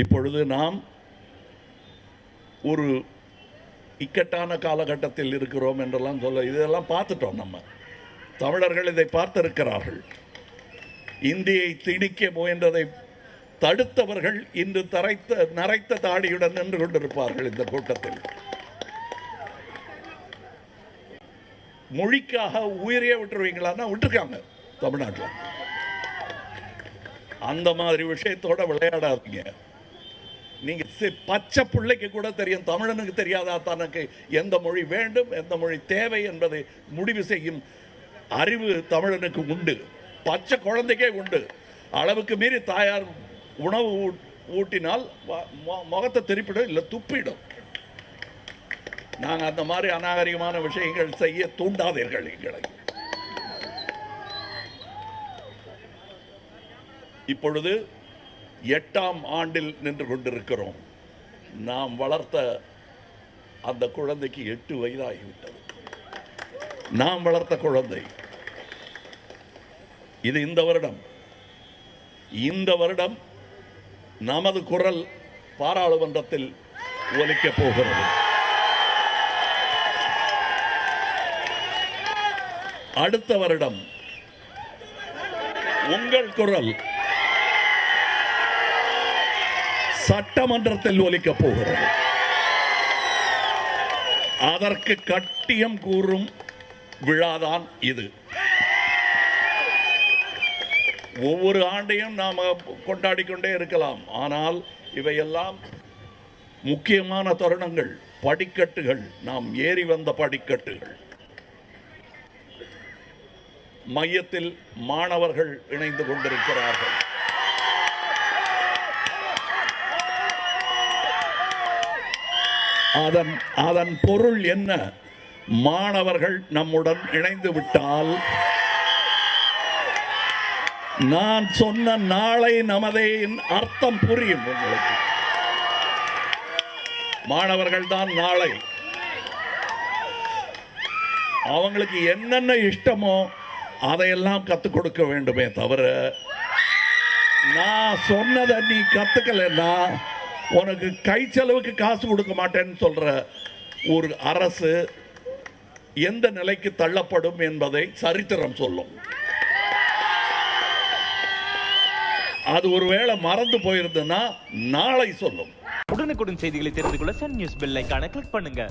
இப்பொழுது நாம் ஒரு இக்கட்டான காலகட்டத்தில் இருக்கிறோம் என்றெல்லாம் சொல்ல, இதெல்லாம் பார்த்துட்டோம். நம்ம தமிழர்கள் இதை பார்த்திருக்கிறார்கள். இந்தியை திணிக்க முயன்றதை தடுத்தவர்கள் இன்று நரைத்த தாடியுடன் நின்று கொண்டிருப்பார்கள் இந்த கூட்டத்தில். மொழிக்காக உயிரையே விட்டுருவீங்களான்னா விட்டுருக்காங்க தமிழ்நாட்டில். அந்த மாதிரி விஷயத்தோட விளையாடாதீங்க. நீங்க பச்சை பிள்ளைக்கு கூட தெரியும், தமிழனுக்கு தெரியாதா தனக்கு எந்த மொழி வேண்டும், எந்த மொழி தேவை என்பதை முடிவு செய்யும் அறிவு தமிழனுக்கு உண்டு. பச்சை குழந்தைக்கே உண்டு. அளவுக்கு மீறி தாயார் உணவு ஊட்டினால் முகத்தை திருப்பிடும், இல்லை துப்பிடும். நாங்கள் அந்த மாதிரி அநாகரிகமான விஷயங்கள் செய்ய தூண்டாதீர்கள் எங்களை. இப்பொழுது 8ஆம் ஆண்டில் நின்று கொண்டிருக்கிறோம். நாம் வளர்த்த அந்த குழந்தைக்கு 8 வயதாகிவிட்டது. நாம் வளர்த்த குழந்தை இது. இந்த வருடம் நமது குரல் பாராளுமன்றத்தில் ஒலிக்கப் போகிறது. அடுத்த வருடம் உங்கள் குரல் சட்டமன்றத்தில் ஒலிக்கப் போகிறது. அதற்கு கட்டியம் கூறும் விழாதான் இது. ஒவ்வொரு ஆண்டையும் நாம் கொண்டாடிக்கொண்டே இருக்கலாம். ஆனால் இவையெல்லாம் முக்கியமான தருணங்கள், படிக்கட்டுகள், நாம் ஏறி வந்த படிக்கட்டுகள். மையத்தில் மாணவர்கள் இணைந்து கொண்டிருக்கிறார்கள். அதன் பொருள் என்ன? மாணவர்கள் நம்முடன் இணைந்து விட்டால் நான் சொன்ன நாளை நமதே அர்த்தம் புரியும் உங்களுக்கு. மாணவர்கள் தான் நாளை. அவங்களுக்கு என்னென்ன இஷ்டமோ அதையெல்லாம் கற்றுக் கொடுக்க வேண்டுமே தவிர, நான் சொன்னதை நீ கத்துக்கலன்னா உனக்கு கை செலவுக்கு காசு கொடுக்க மாட்டேன்னு சொல்ற ஒரு அரசு எந்த நிலைக்கு தள்ளப்படும் என்பதை சரித்திரம் சொல்லும். அது ஒருவேளை மறந்து போயிருந்ததுன்னா நாளை சொல்லும். உடனுக்குடன் செய்திகளை தெரிந்து கொள்ள சன் நியூஸ் பெல் ஐகானை கிளிக் பண்ணுங்க.